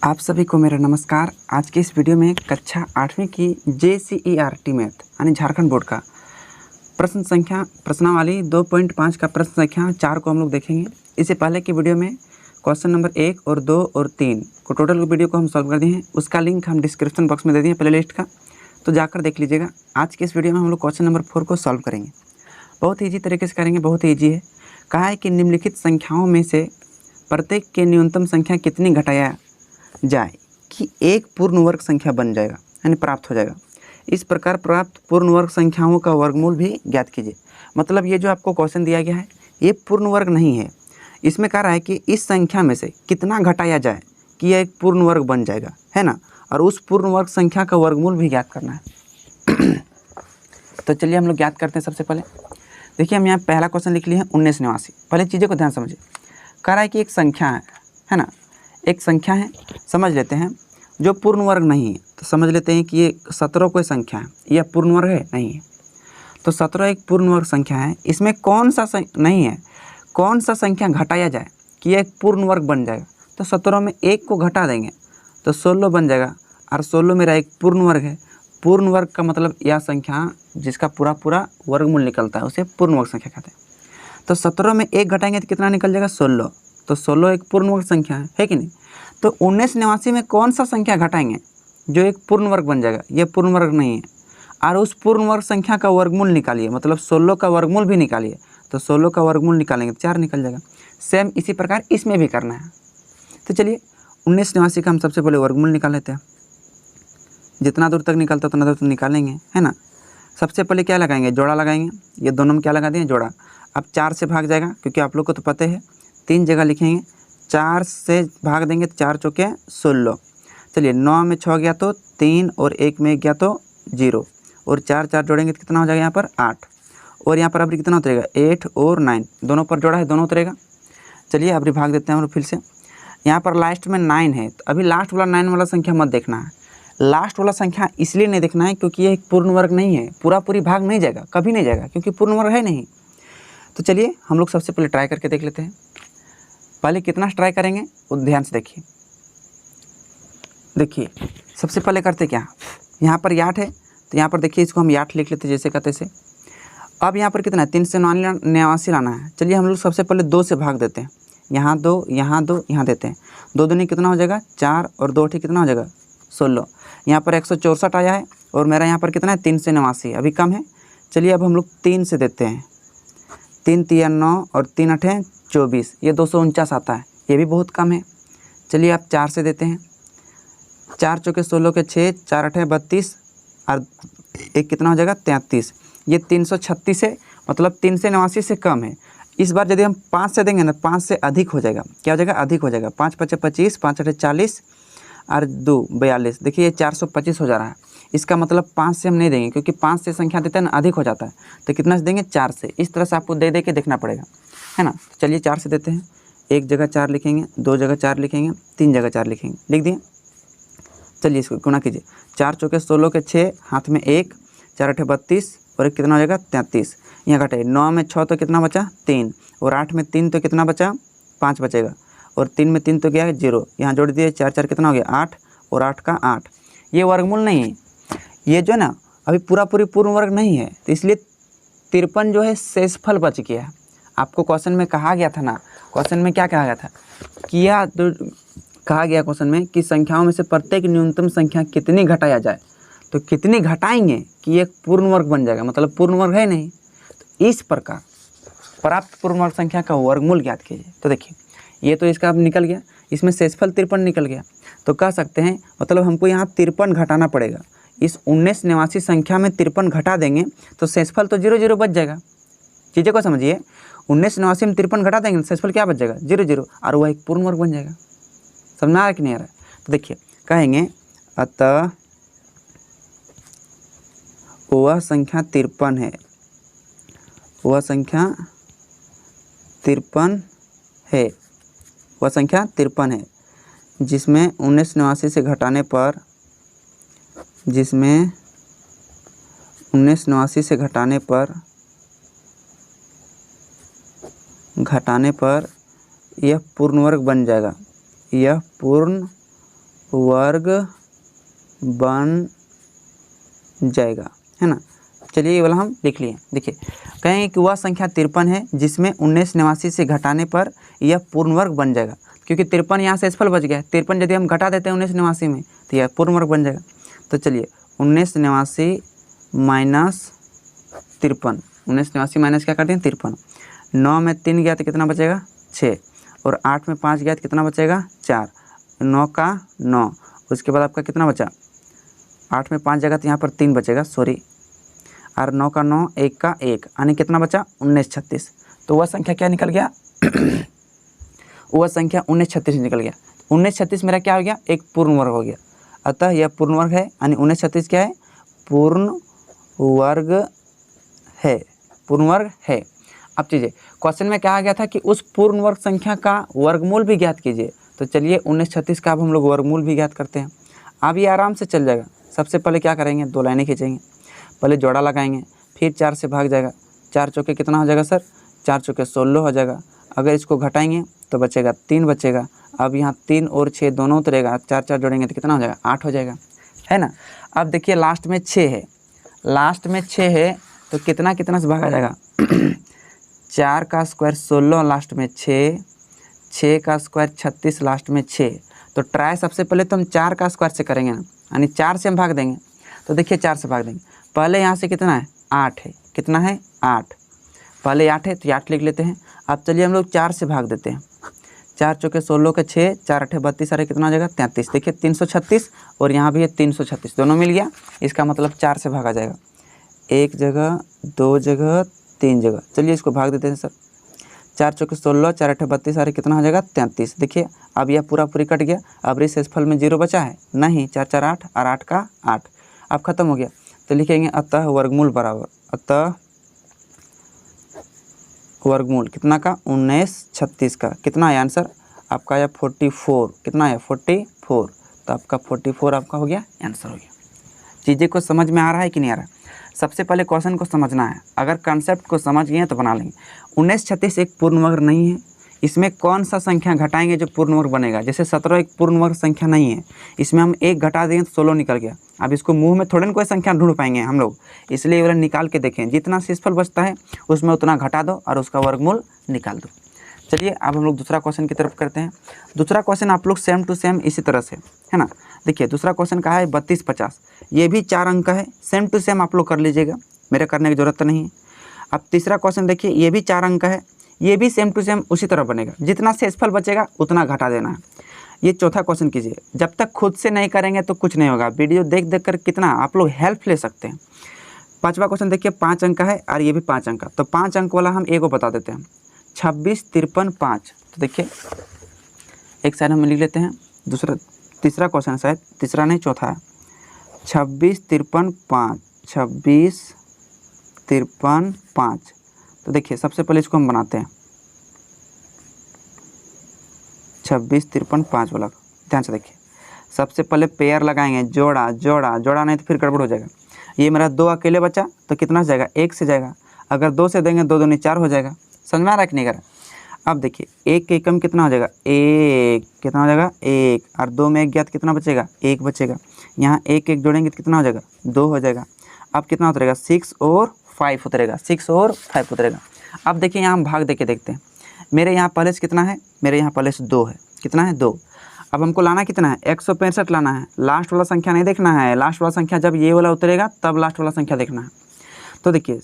आप सभी को मेरा नमस्कार। आज की इस वीडियो में कक्षा 8वीं की JCERT मैथ यानी झारखंड बोर्ड का प्रश्नावली 2.5 का प्रश्न संख्या 4 को हम लोग देखेंगे। इससे पहले की वीडियो में क्वेश्चन नंबर 1 और 2 और 3 को टोटल वीडियो को हम सॉल्व कर दिए हैं। उसका लिंक हम डिस्क्रिप्शन बॉक्स में दे दिए प्ले लिस्ट का, तो जाकर देख लीजिएगा। आज के इस वीडियो में हम लोग क्वेश्चन नंबर 4 को सॉल्व करेंगे। बहुत ईजी तरीके से करेंगे, बहुत ईजी है। कहा है कि निम्नलिखित संख्याओं में से प्रत्येक के न्यूनतम संख्या कितनी घटाया जाए कि एक पूर्ण वर्ग संख्या बन जाएगा यानी प्राप्त हो जाएगा। इस प्रकार प्राप्त पूर्ण वर्ग संख्याओं का वर्गमूल भी ज्ञात कीजिए। मतलब ये जो आपको क्वेश्चन दिया गया है ये पूर्ण वर्ग नहीं है। इसमें कह रहा है कि इस संख्या में से कितना घटाया जाए कि यह एक पूर्ण वर्ग बन जाएगा, है ना। और उस पूर्ण वर्ग संख्या का वर्गमूल भी ज्ञात करना है। तो चलिए हम लोग ज्ञात करते हैं। सबसे पहले देखिए, हम यहाँ पहला क्वेश्चन लिख लिए हैं 1989। पहले चीज़ों को ध्यान समझिए। कह रहा है कि एक संख्या है ना, एक संख्या है, समझ लेते हैं, जो पूर्ण वर्ग नहीं है। तो समझ लेते हैं कि ये 17 कोई संख्या है, यह पूर्ण वर्ग है नहीं है। तो 17 एक पूर्ण वर्ग संख्या है। इसमें कौन सा नहीं है, कौन सा संख्या घटाया जाए कि यह एक पूर्ण वर्ग बन जाएगा। तो 17 में एक को घटा देंगे तो 16 बन जाएगा। और 16 मेरा एक पूर्ण वर्ग है। पूर्ण वर्ग का मतलब यह संख्या जिसका पूरा वर्गमूल निकलता है उसे पूर्ण वर्ग संख्या कहते हैं। तो 17 में एक घटाएंगे तो कितना निकल जाएगा, 16। तो 16 एक पूर्ण वर्ग संख्या है कि नहीं। तो 1989 में कौन सा संख्या घटाएंगे जो एक पूर्ण वर्ग बन जाएगा, ये पूर्ण वर्ग नहीं है। और उस पूर्ण वर्ग संख्या का वर्गमूल निकालिए, मतलब 16 का वर्गमूल भी निकालिए। तो 16 का वर्गमूल निकालेंगे तो 4 निकल जाएगा। सेम इसी प्रकार इसमें भी करना है। तो चलिए 1989 का हम सबसे पहले वर्गमूल निकाल लेते हैं। जितना दूर तक निकलता उतना दूर तक निकालेंगे, है ना। सबसे पहले क्या लगाएंगे, जोड़ा लगाएंगे। ये दोनों में क्या लगा दिए, जोड़ा। अब 4 से भाग जाएगा क्योंकि आप लोग को तो पता है। 3 जगह लिखेंगे, 4 से भाग देंगे तो 4 चौके 16। चलिए 9 में 6 गया तो 3 और 1 में 1 गया तो 0 और 4 जोड़ेंगे तो कितना हो जाएगा यहाँ पर 8। और यहाँ पर अभी कितना उतरेगा 8 और 9, दोनों पर जोड़ा है, दोनों उतरेगा। चलिए अभी भाग देते हैं हम लोग फिर से। यहाँ पर लास्ट में 9 है, तो अभी लास्ट वाला 9 वाला संख्या मत देखना है। लास्ट वाला संख्या इसलिए नहीं देखना है क्योंकि ये एक पूर्ण वर्ग नहीं है। पूरी भाग नहीं जाएगा, कभी नहीं जाएगा, क्योंकि पूर्ण वर्ग है नहीं। तो चलिए हम लोग सबसे पहले ट्राई करके देख लेते हैं। पहले कितना ट्राई करेंगे वो ध्यान से देखिए। देखिए सबसे पहले करते क्या, यहाँ पर 8 है तो यहाँ पर देखिए इसको हम 8 लिख लेते जैसे कहते से। अब यहाँ पर कितना है, 3 से 89 लाना है। चलिए हम लोग सबसे पहले 2 से भाग देते हैं। यहाँ 2, यहाँ 2, यहाँ देते हैं। 2 दूनी कितना हो जाएगा 4 और 2 ठीक कितना हो जाएगा 16। यहाँ पर 164 आया है और मेरा यहाँ पर कितना है 3 से 89, अभी कम है। चलिए अब हम लोग 3 से देते हैं। 3 3 9 और 3 8 24, ये 249 आता है, ये भी बहुत कम है। चलिए आप 4 से देते हैं। 4 चौके 16 के 6, 4 8 32 और एक कितना हो जाएगा 33। ये 336 है, मतलब 3 से 89 से कम है। इस बार यदि हम 5 से देंगे ना, 5 से अधिक हो जाएगा। क्या हो जाएगा, अधिक हो जाएगा। 5 5 25, 5 8 40 और 2 42। देखिए ये 425 हो जा रहा है। इसका मतलब 5 से हम नहीं देंगे, क्योंकि 5 से संख्या देते हैं ना अधिक हो जाता है। तो कितना से देंगे, 4 से। इस तरह से आपको दे के देखना पड़ेगा, है ना। चलिए 4 से देते हैं। 1 जगह 4 लिखेंगे, 2 जगह 4 लिखेंगे, 3 जगह 4 लिखेंगे, लिख दिए। चलिए इसको गुणा कीजिए। 4 चौके 16 के 6, हाथ में 1, 4 8 32 और 1 कितना हो जाएगा 33। यहाँ घटे 9 में 6 तो कितना बचा 3 और 8 में 3 तो कितना बचा 5 बचेगा और 3 में 3 तो गया 0। यहाँ जोड़ दिए 4 4 कितना हो गया 8 और 8 का 8। ये वर्गमूल नहीं है, ये जो है ना अभी पूर्ण वर्ग नहीं है, तो इसलिए 53 जो है शेषफल बच गया है। आपको क्वेश्चन में कहा गया था ना, क्वेश्चन में क्या कहा गया था, किया तो कहा गया क्वेश्चन में कि संख्याओं में से प्रत्येक न्यूनतम संख्या कितनी घटाया जाए। तो कितनी घटाएंगे कि एक पूर्ण वर्ग बन जाएगा, मतलब पूर्ण वर्ग है नहीं। तो इस प्रकार प्राप्त पूर्ण वर्ग संख्या का वर्गमूल ज्ञात कीजिए। तो देखिए ये तो इसका अब निकल गया, इसमें शेषफल 53 निकल गया। तो कह सकते हैं मतलब हमको यहाँ 53 घटाना पड़ेगा। इस 1989 संख्या में 53 घटा देंगे तो शेषफल तो 0 0 बच जाएगा। चीज़ें को समझिए, 1989 में 53 घटा देंगे तो शेषफल क्या बच जाएगा 0 0, और वह एक पूर्ण वर्ग बन जाएगा। समझना आ रहा कि नहीं आ रहा। तो देखिए कहेंगे अतः वह संख्या 53 है, वह संख्या 53 है, वह संख्या 53 है जिसमें 1989 से घटाने पर, जिसमें 1989 से घटाने पर यह पूर्ण वर्ग बन जाएगा, यह पूर्ण वर्ग बन जाएगा, है ना। चलिए ये वाला हम लिख लिए। देखिए कहें कि वह संख्या 53 है जिसमें 1989 से घटाने पर यह पूर्ण वर्ग बन जाएगा, क्योंकि 53 यहाँ से असफल बच गया। 53 यदि हम घटा देते हैं 1989 में तो यह पूर्ण वर्ग बन जाएगा। तो चलिए 1989 माइनस 53, 1989 माइनस क्या कर दें 53। 9 में 3 गया तो कितना बचेगा 6, और 8 में 5 गया तो कितना बचेगा 4, 9 का 9। उसके बाद आपका कितना बचा, 8 में 5 जगह तो यहाँ पर 3 बचेगा, सॉरी, और 9 का 9, 1 का 1, यानी कितना बचा 1936। तो वह संख्या क्या निकल गया वह संख्या 1936 निकल गया। 1936 मेरा क्या हो गया, एक पूर्ण वर्ग हो गया। अतः यह पूर्ण वर्ग है, यानी 1936 क्या है, पूर्ण वर्ग है, पूर्ण वर्ग है। अब चीज़ें क्वेश्चन में कहा गया था कि उस पूर्ण वर्ग संख्या का वर्गमूल भी ज्ञात कीजिए। तो चलिए 1936 का अब हम लोग वर्गमूल भी ज्ञात करते हैं। अब ये आराम से चल जाएगा। सबसे पहले क्या करेंगे, 2 लाइनें खींचेंगे, पहले जोड़ा लगाएंगे, फिर 4 से भाग जाएगा। 4 चौके कितना हो जाएगा सर, 4 चौके 16 हो जाएगा। अगर इसको घटाएंगे तो बचेगा 3 बचेगा। अब यहाँ 3 और 6 दोनों उतरेगा, 4 4 जोड़ेंगे तो कितना हो जाएगा 8 हो जाएगा, है ना। अब देखिए लास्ट में 6 है, लास्ट में 6 है तो कितना कितना से भागा जाएगा 4 का स्क्वायर 16, लास्ट में 6, 6 का स्क्वायर 36, लास्ट में 6। तो ट्राई सबसे पहले तो हम 4 का स्क्वायर से करेंगे ना, यानी 4 से हम भाग देंगे। तो देखिए 4 से भाग देंगे, पहले यहाँ से कितना है 8 है, कितना है 8, पहले 8 है तो 8 लिख लेते हैं। अब चलिए हम लोग 4 से भाग देते हैं। 4 चौके 16 के 6, 4 8 32, सारे कितना हो जाएगा 33। देखिए 336 और यहाँ भी है 336, दोनों मिल गया। इसका मतलब 4 से भागा जाएगा, 1 जगह 2 जगह 3 जगह। चलिए इसको भाग देते हैं सर। 4 चौके 16, 4 8 32, सारे कितना हो जाएगा 33। देखिए अब यह पूरा पूरी कट गया। अब इस शेषफल में 0 बचा है नहीं, 4 4 8 और 8 का 8, अब खत्म हो गया। तो लिखेंगे अतः वर्गमूल बराबर, अतः वर्गमूल कितना का 1936 का कितना है आंसर आपका आया 44, कितना है 44। तो आपका 44 आपका हो गया आंसर हो गया। चीज़ें को समझ में आ रहा है कि नहीं आ रहा है। सबसे पहले क्वेश्चन को समझना है, अगर कंसेप्ट को समझ गए तो बना लेंगे। 1936 एक पूर्ण वर्ग नहीं है, इसमें कौन सा संख्या घटाएंगे जो पूर्ण वर्ग बनेगा। जैसे 17 एक पूर्ण वर्ग संख्या नहीं है, इसमें हम 1 घटा देंगे तो 16 निकल गया। अब इसको मुंह में थोड़े ना कोई संख्या ढूंढ पाएंगे हम लोग, इसलिए वाला निकाल के देखें, जितना शेषफल बचता है उसमें उतना घटा दो और उसका वर्गमूल निकाल दो। चलिए अब हम लोग दूसरा क्वेश्चन की तरफ करते हैं। दूसरा क्वेश्चन आप लोग सेम टू सेम इसी तरह से, है ना। देखिए दूसरा क्वेश्चन का है 32 50, ये भी 4 अंक का है, सेम टू सेम आप लोग कर लीजिएगा, मेरे करने की ज़रूरत नहीं है। अब तीसरा क्वेश्चन देखिए, ये भी 4 अंक का है, ये भी सेम टू सेम उसी तरह बनेगा, जितना शेषफल बचेगा उतना घटा देना है। ये चौथा क्वेश्चन कीजिए, जब तक खुद से नहीं करेंगे तो कुछ नहीं होगा, वीडियो देख देख कर कितना आप लोग हेल्प ले सकते हैं। पाँचवा क्वेश्चन देखिए 5 अंक का है और ये भी 5 अंक का, तो 5 अंक वाला हम एक को बता देते हैं, 26 53 5। तो देखिए एक साइड हम लिख लेते हैं, तीसरा क्वेश्चन शायद तीसरा नहीं चौथा है, 26 53 5, 26 53 5। तो देखिए सबसे पहले इसको हम बनाते हैं 26 53 5 वाला, ध्यान से देखिए। सबसे पहले पेयर लगाएंगे, जोड़ा जोड़ा जोड़ा नहीं तो फिर गड़बड़ हो जाएगा। ये मेरा 2 अकेले बचा तो कितना से जाएगा 1 से जाएगा, अगर 2 से देंगे 2 दूनी 4 हो जाएगा, समझ में आ रहा है कि नहीं कर। अब देखिए 1 के कम कितना हो जाएगा 1, कितना हो जाएगा 1, और 2 में 1 गया तो कितना बचेगा 1 बचेगा। यहाँ 1 1 जोड़ेंगे तो कितना हो जाएगा 2 हो जाएगा। अब कितना उतरेगा 6 और 5 उतरेगा, 6 और 5 उतरेगा। अब देखिए यहाँ हम भाग देके देखते हैं, मेरे यहाँ पहले से कितना है, मेरे यहाँ पहले से 2 है, कितना है 2। अब हमको लाना कितना है 165 लाना है, लास्ट वाला संख्या नहीं देखना है, लास्ट वाला संख्या जब ये वाला उतरेगा तब लास्ट वाला संख्या देखना है। तो देखिए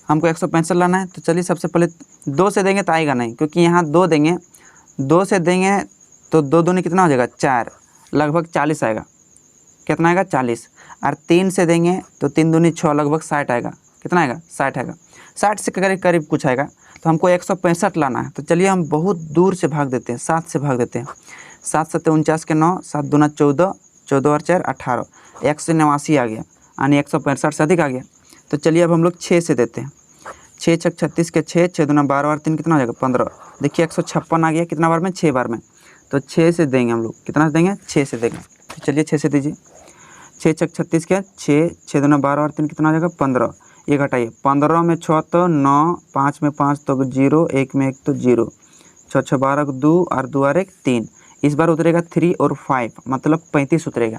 हमको 165 लाना है, तो चलिए सबसे पहले 2 से देंगे तो आएगा नहीं, क्योंकि यहाँ 2 देंगे, 2 से देंगे तो 2 दूनी कितना हो जाएगा 4, लगभग 40 आएगा, कितना आएगा 40। और 3 से देंगे तो 3 दूनी 6, लगभग 60 आएगा, कितना आएगा 60 आएगा, 60 से करीब करीब कुछ आएगा। तो हमको 165 लाना है, तो चलिए हम बहुत दूर से भाग देते हैं, 7 से भाग देते हैं। 7 7 49 के 9, 7 दूना 14, 14 और 4 18, 189 आ गया, यानी 165 से अधिक आ गया। तो चलिए अब हम लोग 6 से देते हैं, 6 6 36 के 6, 6 दूना 12 और 3 कितना हो जाएगा 15। देखिए 156 आ गया, कितना बार में 6 बार में, तो 6 से देंगे हम लोग, कितना देंगे 6 से देंगे। तो चलिए 6 से दीजिए, 6 6 36 के 6, 6 दूना 12 और 3 कितना हो जाएगा 15। ये घटाइए, 15 में 6 तो 9, 5 में 5 तो 0, 1 में 1 तो 0, 6 6 12 2 और 2 और 1 3। इस बार उतरेगा 3 और 5 मतलब 35 उतरेगा।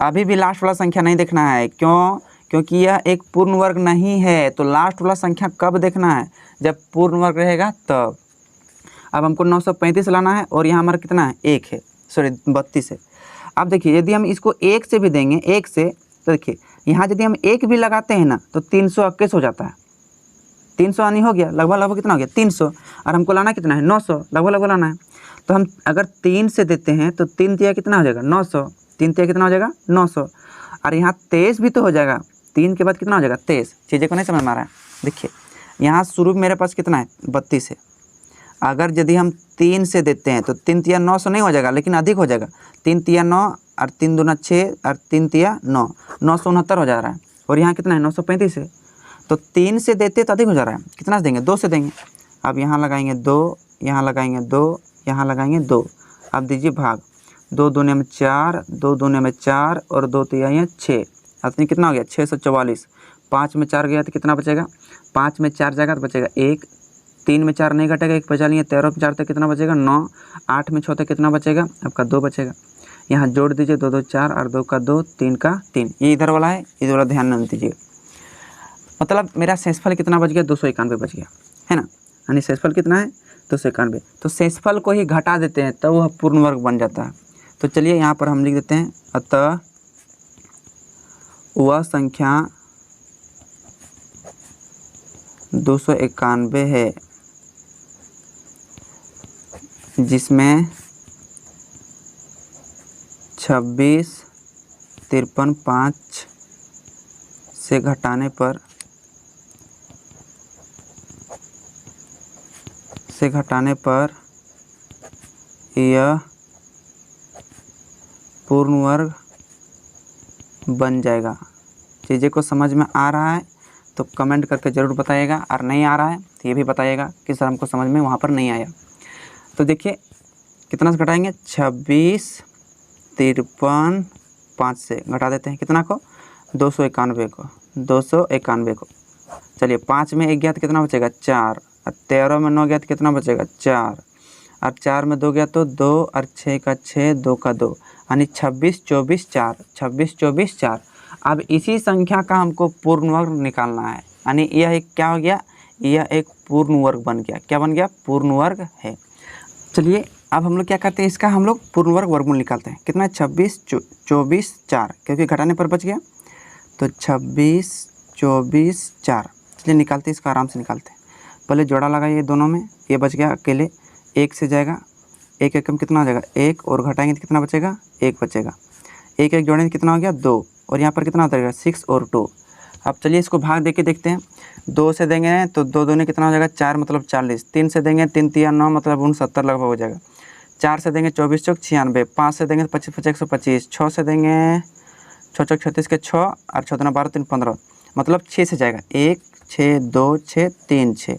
अभी भी लास्ट वाला संख्या नहीं देखना है, क्यों? क्योंकि यह एक पूर्ण वर्ग नहीं है। तो लास्ट वाला संख्या कब देखना है? जब पूर्ण वर्ग रहेगा तब। अब हमको 935 लाना है और यहाँ हमारा कितना है? 1 है, सॉरी 32 है। अब देखिए यदि हम इसको 1 से भी देंगे, 1 से, तो देखिए यहाँ यदि हम 1 भी लगाते हैं ना तो 321 हो जाता है। 300 यानी हो गया लगभग कितना हो गया? 300। और हमको लाना कितना है? 900 लगभग लाना है। तो हम अगर 3 से देते हैं तो 3 तिया कितना हो जाएगा? 900। 3 तिया कितना हो जाएगा? 900। और यहाँ 23 भी तो हो जाएगा, 3 के बाद कितना हो जाएगा? 23। चीज़ें को नहीं समझ में आ रहा है? देखिए यहाँ शुरू में मेरे पास कितना है? 32 है। अगर यदि हम 3 से देते हैं तो 3 तिया 900 नहीं हो जाएगा, लेकिन अधिक हो जाएगा। 3 तिया 9 और 3 दूना 6 और 3 तिया 9, 969 हो जा रहा है। और यहाँ कितना है? 935 है। तो 3 से देते तो अधिक हो जा रहा है, कितना से देंगे? 2 से देंगे। अब यहाँ लगाएंगे 2, यहाँ लगाएंगे 2, यहाँ लगाएंगे 2। अब दीजिए भाग, 2 दूने में 4, 2 दूने में 4 और 2 तिहाई 6। अतनी कितना हो गया? 644। 5 में 4 गया तो कितना बचेगा? 5 में 4 जाएगा तो बचेगा 1। 3 में 4 नहीं घटेगा, 1 बचा लिए। 13 में 4 तक कितना बचेगा? 9। 8 में 6 तक कितना बचेगा? आपका 2 बचेगा। यहाँ जोड़ दीजिए, 2 2 4 और 2 का 2, 3 का 3। ये इधर वाला है, इधर वाला ध्यान न दीजिए। मतलब मेरा शेषफल कितना बच गया? 291 बच गया, है ना? यानी शेषफल कितना है? 291। तो शेषफल को ही घटा देते हैं तो वह पूर्ण वर्ग बन जाता है। तो चलिए यहाँ पर हम लिख देते हैं, अतः वह संख्या 291 है जिसमें 26, 53, 5 से घटाने पर यह पूर्ण वर्ग बन जाएगा। चीज़ें को समझ में आ रहा है तो कमेंट करके ज़रूर बताइएगा, और नहीं आ रहा है तो ये भी बताइएगा कि सर हमको समझ में वहाँ पर नहीं आया। तो देखिए कितना से घटाएंगे? 26, 53, 5 से घटा देते हैं कितना को? 291 को। 291 को। चलिए 5 में 1 गया तो कितना बचेगा? 4। और 13 में 9 गया तो कितना बचेगा? 4। और 4 में 2 गया तो 2 और 6 का 6, 2 का 2, यानी 26, 24, 4। 26, 24, 4। अब इसी संख्या का हमको पूर्ण वर्ग निकालना है, यानी यह एक क्या हो गया? यह एक पूर्ण वर्ग बन गया। क्या बन गया? पूर्ण वर्ग है। चलिए अब हम लोग क्या करते हैं? इसका हम लोग पूर्ण वर्ग वर्गमूल निकालते हैं। कितना है? 26, 24, 4, क्योंकि घटाने पर बच गया। तो 26, 24, 4। चलिए निकालते हैं इसका, आराम से निकालते हैं। पहले जोड़ा लगाइए दोनों में, ये बच गया अकेले। 1 से जाएगा, 1 एकम कितना हो जाएगा? 1, और घटाएंगे तो कितना बचेगा? 1 बचेगा। 1 1 जोड़ेंगे कितना हो गया? 2, और यहाँ पर कितना उतरेगा? 6 और 2। अब चलिए इसको भाग दे के देखते हैं। 2 से देंगे तो 2 दूने कितना हो जाएगा? 4 मतलब 40। 3 से देंगे 3 तिया 9 मतलब 69 लगभग हो जाएगा। 4 से देंगे 24 चौक 96। 5 से देंगे 25 25 125। 6 से देंगे 6 चौक 36 के 6 और 6 दूना 12 3 15 मतलब 6 से जाएगा। 1 6 2 6 3 6।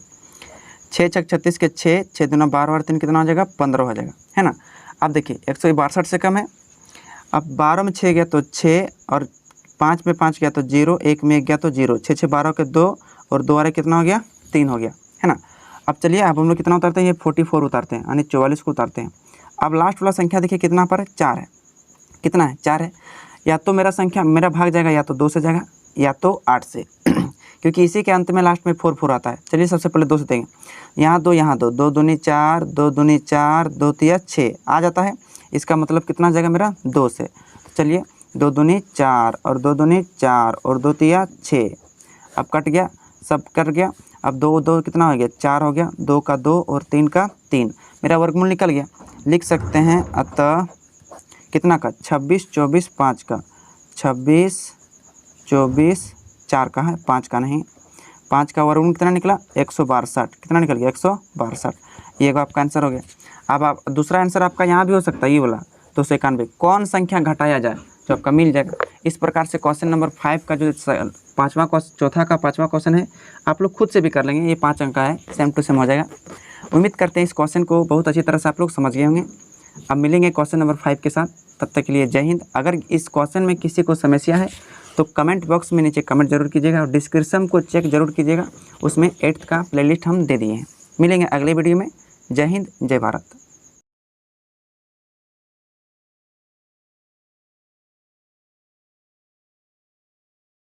6 छक 36 के 6, 6 दूना 12 और 3 कितना हो जाएगा? 15 हो जाएगा, है ना? अब देखिए 162 से कम है। अब 12 में 6 गया तो 6, और 5 में 5 गया तो 0, 1 में 1 गया तो 0। 6 6 12 के 2, और 2 वाले कितना हो गया? 3 हो गया, है ना? अब चलिए अब हम लोग कितना उतारते हैं? ये 44 उतारते हैं, यानी 44 को उतारते हैं। अब लास्ट वाला संख्या देखिए कितना पर है? 4 है। कितना है? 4 है। या तो मेरा भाग जाएगा, या तो 2 से जाएगा, या तो 8 से क्योंकि इसी के अंत में लास्ट में 4 4 आता है। चलिए सबसे पहले 2 से देंगे। यहाँ 2, यहाँ 2, 2 दूनी 4, 2 दूनी 4, 2 तिया 6 आ जाता है। इसका मतलब कितना जाएगा मेरा? 2 से। तो चलिए 2 दूनी 4 और 2 दूनी 4 और 2 तिया 6। अब कट गया, सब कट गया। अब 2 2 कितना हो गया? 4 हो गया। 2 का 2 और 3 का 3। मेरा वर्गमूल निकल गया। लिख सकते हैं अतः कितना का? 26 24 5 का। 26 24 4 का है, 5 का नहीं। 5 का वर्गमूल कितना निकला? 162। कितना निकल गया? 162। ये आपका आंसर हो गया। अब आप दूसरा आंसर आपका यहाँ भी हो सकता है, ये वाला 291। कौन संख्या घटाया जाए जो आपका मिल जाएगा। इस प्रकार से क्वेश्चन नंबर 5 का जो चौथा का 5वां क्वेश्चन है, आप लोग खुद से भी कर लेंगे। ये 5 अंक का है, सेम टू सेम हो जाएगा। उम्मीद करते हैं इस क्वेश्चन को बहुत अच्छी तरह से आप लोग समझ गए होंगे। अब मिलेंगे क्वेश्चन नंबर 5 के साथ, तब तक के लिए जय हिंद। अगर इस क्वेश्चन में किसी को समस्या है तो कमेंट बॉक्स में नीचे कमेंट जरूर कीजिएगा, और डिस्क्रिप्शन को चेक जरूर कीजिएगा, उसमें 8th का प्लेलिस्ट हम दे दिए हैं। मिलेंगे अगले वीडियो में। जय हिंद, जय भारत।